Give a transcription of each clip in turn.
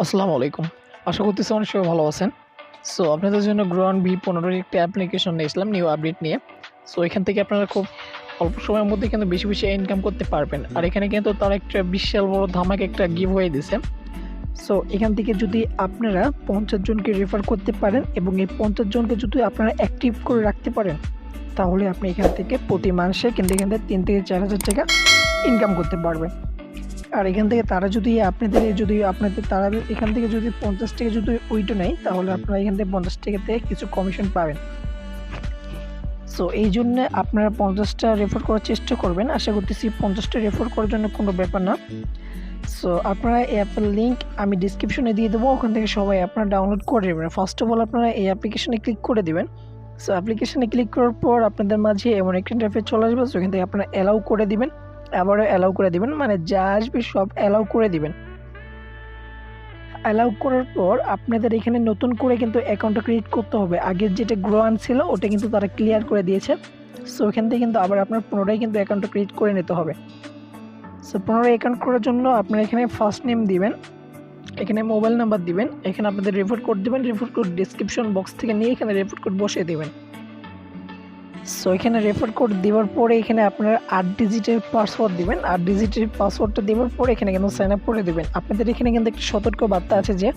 আসসালামু আলাইকুম। আশা করতেছি অনেক সবাই ভালো আছেন। সো আপনাদের জন্য গ্রোন v15 এর একটা অ্যাপ্লিকেশন নিয়ে আসলাম নিউ আপডেট নিয়ে। সো এখান থেকে আপনারা খুব অল্প সময়ের মধ্যে কিন্তু বেশি বেশি ইনকাম করতে পারবেন। আর এখানে কিন্তু তারা একটা বিশাল বড় ধামাকা একটা গিভওয়ে দিছে। সো এখান থেকে যদি আপনারা 50 জনকে রেফার করতে পারেন এবং এই 50 জনকে যদি আপনারা অ্যাক্টিভ করে রাখতে পারেন, তাহলে আপনি এখান থেকে প্রতি মাসে কিন্তু এখান থেকে 3 থেকে 4,000 টাকা ইনকাম করতে পারবেন। আর এখান থেকে তারা যদি তারা এখান থেকে যদি 50 টাকা যদি উইথড্র নেয়, তাহলে আপনারা এখান থেকে 50 টাকা থেকে কিছু কমিশন পাবেন। সো এই জন্য আপনারা 50টা রেফার করার চেষ্টা করবেন। আশা করতেছি 50টা রেফার করার জন্য কোনো ব্যাপার না। সো আপনারা এই অ্যাপের লিঙ্ক আমি ডিসক্রিপশনে দিয়ে দেবো, ওখান থেকে সবাই আপনারা ডাউনলোড করে নেবেন। ফার্স্ট অফ অল আপনারা এই অ্যাপ্লিকেশনে ক্লিক করে দেবেন। সো অ্যাপ্লিকেশনে ক্লিক করার পর আপনাদের মাঝে এমন একটা ইন্টারফেস চলে আসবে, সেখান থেকে আপনারা অ্যালাউ করে দিবেন, আবারও অ্যালাউ করে দিবেন, মানে যা আসবে সব অ্যালাউ করে দিবেন। অ্যালাউ করার পর আপনাদের এখানে নতুন করে কিন্তু অ্যাকাউন্টটা ক্রিয়েট করতে হবে। আগের যেটা গ্রোয়ান ছিল ওটা কিন্তু তারা ক্লিয়ার করে দিয়েছে। সো এখান থেকে কিন্তু আবার আপনার পুনরায় কিন্তু অ্যাকাউন্টটা ক্রিয়েট করে নিতে হবে। সো পুনরায় অ্যাকাউন্ট করার জন্য আপনারা এখানে ফার্স্ট নেম দিবেন, এখানে মোবাইল নাম্বার দিবেন, এখানে আপনাদের রেফার কোড দিবেন, রেফার কোড ডিসক্রিপশন বক্স থেকে নিয়ে এখানে রেফার কোড বসিয়ে দিবেন। সো এখানে রেফার কোড দেওয়ার পরে এখানে আপনারা 8 ডিজিটের পাসওয়ার্ড দিবেন। 8 ডিজিটের পাসওয়ার্ডটা দেওয়ার পরে এখানে কিন্তু সাইন আপ করে দেবেন। আপনাদের এখানে কিন্তু একটা সতর্ক বার্তা আছে যে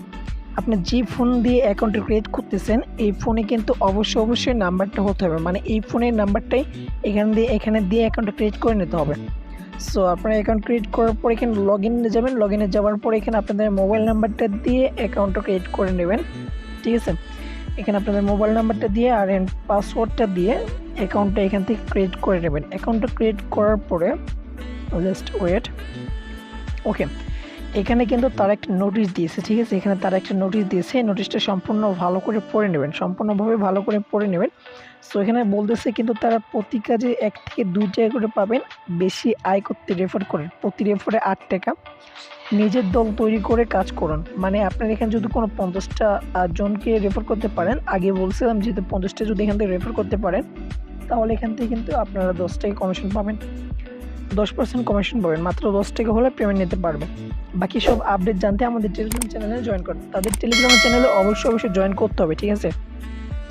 আপনি যে ফোন দিয়ে অ্যাকাউন্টটা ক্রিয়েট করতেছেন এই ফোনে কিন্তু অবশ্যই নাম্বারটা হতে হবে, মানে এই ফোনের নাম্বারটাই এখানে দিয়ে অ্যাকাউন্টটা ক্রিয়েট করে নিতে হবে। সো আপনারা অ্যাকাউন্ট ক্রিয়েট করার পর এখানে লগ ইনে যাবেন, লগ ইনে যাওয়ার পর এখানে আপনাদের মোবাইল নাম্বারটা দিয়ে অ্যাকাউন্টটা ক্রিয়েট করে নেবেন, ঠিক আছে। এখানে আপনাদের মোবাইল নাম্বারটা দিয়ে আর পাসওয়ার্ডটা দিয়ে অ্যাকাউন্টটা এখান থেকে ক্রিয়েট করে নেবেন। অ্যাকাউন্টটা ক্রিয়েট করার পরে জাস্ট ওয়েট, ওকে। এখানে কিন্তু তারা একটা নোটিশ দিয়েছে, ঠিক আছে। এখানে তারা একটা নোটিশ দিয়েছে, নোটিশটা সম্পূর্ণ ভালো করে পড়ে নেবেন, সম্পূর্ণভাবে ভালো করে পড়ে নেবেন। সো এখানে বলতেছে কিন্তু তারা প্রতি কাজে 1 থেকে 2 টাকা করে পাবেন। বেশি আয় করতে রেফার করেন, প্রতি রেফারে 8 টাকা। নিজের দল তৈরি করে কাজ করুন, মানে আপনার এখানে যদি কোনো 50টা জনকে রেফার করতে পারেন, আগে বলছিলাম যেহেতু 50টা যদি এখান থেকে রেফার করতে পারেন, তাহলে এখান থেকে কিন্তু আপনারা 10 টাকা কমিশন পাবেন, 10% কমিশন পাবেন। মাত্র 10 টাকা হলে পেমেন্ট নিতে পারবেন। বাকি সব আপডেট জানতে আমাদের টেলিগ্রাম চ্যানেলে জয়েন করুন। তাদের টেলিগ্রাম চ্যানেলে অবশ্যই জয়েন করতে হবে, ঠিক আছে।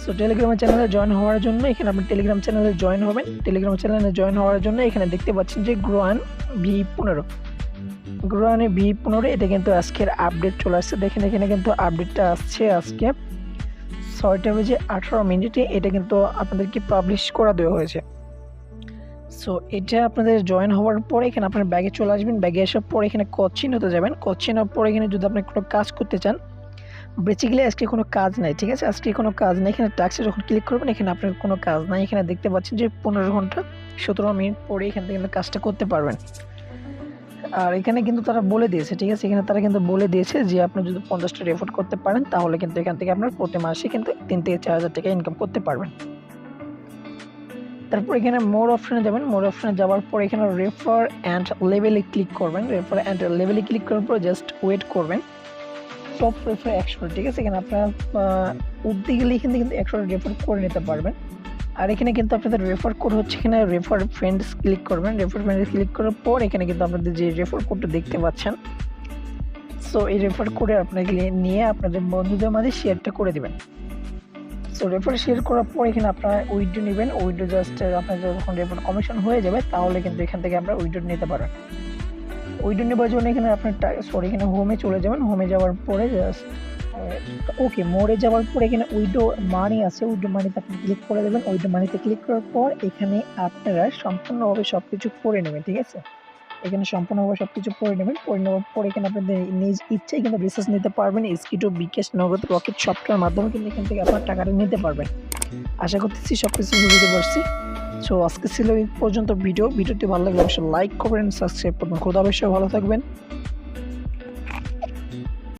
সো টেলিগ্রাম চ্যানেলে জয়েন হওয়ার জন্য এখানে আপনি টেলিগ্রাম চ্যানেলে জয়েন হবেন। টেলিগ্রাম চ্যানেলে জয়েন হওয়ার জন্য এখানে দেখতে পাচ্ছেন যে গ্রোয়ান v15 এটা কিন্তু আজকের আপডেট চলে আসছে। দেখেন এখানে কিন্তু আপডেটটা আসছে আজকে 6:18 এটা কিন্তু আপনাদেরকে পাবলিশ করা দেওয়া হয়েছে। সো এটা আপনাদের জয়েন হওয়ার পরে এখানে আপনার ব্যাগে চলে আসবেন। ব্যাগে আসার পর এখানে কোচিনতে যাবেন। কোচিনের পর এখানে যদি আপনি কোনো কাজ করতে চান, বেসিক্যালি আজকে কোনো কাজ নাই, ঠিক আছে। আজকে কোনো কাজ নেই। এখানে টাস্কে যখন ক্লিক করবেন এখানে আপনার কোনো কাজ নাই। এখানে দেখতে পাচ্ছেন যে 15 ঘন্টা 17 মিনিট পরে এখান থেকে কিন্তু কাজটা করতে পারবেন। আর এখানে কিন্তু তারা বলে দিয়েছে, ঠিক আছে। এখানে তারা কিন্তু বলে দিয়েছে যে আপনি যদি 50টা রেফার করতে পারেন, তাহলে কিন্তু এখান থেকে আপনার প্রতি মাসে কিন্তু 3 থেকে 4,000 টাকা ইনকাম করতে পারবেন। তারপর এখানে মোর অপশনে যাবেন। মোর অপশনে যাওয়ার পর এখানে রেফার অ্যান্ড লেভেলে ক্লিক করবেন। রেফার অ্যান্ড লেভেলে ক্লিক করার পর জাস্ট ওয়েট করবেন। টপ রেফার 100, ঠিক আছে। এখানে আপনার উঠতে গেলে এখান থেকে কিন্তু 100 রেফার করে নিতে পারবেন। আর এখানে কিন্তু আপনাদের রেফার কোড হচ্ছে এখানে রেফার ফ্রেন্ডস ক্লিক করবেন। রেফার ফ্রেন্ডস ক্লিক করার পর এখানে কিন্তু আপনাদের যে রেফার কোডটা দেখতে পাচ্ছেন, সো এই রেফার কোডে আপনাকে নিয়ে আপনাদের বন্ধুদের মাঝে শেয়ারটা করে দেবেন। সো রেফার শেয়ার করার পর এখানে আপনারা উইথড্র নেবেন। উইথড্র জাস্ট আপনার যখন রেফার কমিশন হয়ে যাবে, তাহলে কিন্তু এখান থেকে আপনারা উইথড্র নিতে পারেন। উইথড্র নেবার জন্য এখানে আপনার এখানে হোমে চলে যাবেন। হোমে যাওয়ার পরে জাস্ট ওকে, মোড়ে যাওয়ার পর এখানে উইথড্র মানি আছে, উইথড্র মানিতে আপনি ক্লিক করে দেবেন। উইথড্র মানিতে ক্লিক করার পর এখানে আপনারা সম্পূর্ণভাবে সব কিছু করে নেবেন, ঠিক আছে। এখানে সম্পূর্ণভাবে সব কিছু করে নেবেন। করে নেওয়ার পর এখানে আপনাদের নিজ ইচ্ছায় কিন্তু রিচার্জ নিতে পারবেন। স্কিটো, বিকাশ, নগদ, রকেট সফটওয়্যার মাধ্যমে কিন্তু এখান থেকে আপনার টাকাটা নিতে পারবেন। আশা করতেছি সব কিছু বুঝতে পারছি। সো আজকে ছিল এই পর্যন্ত ভিডিওটি ভালো লাগলে অবশ্যই লাইক করবেন, সাবস্ক্রাইব করবেন। খোদা হাফেজ, ভালো থাকবেন।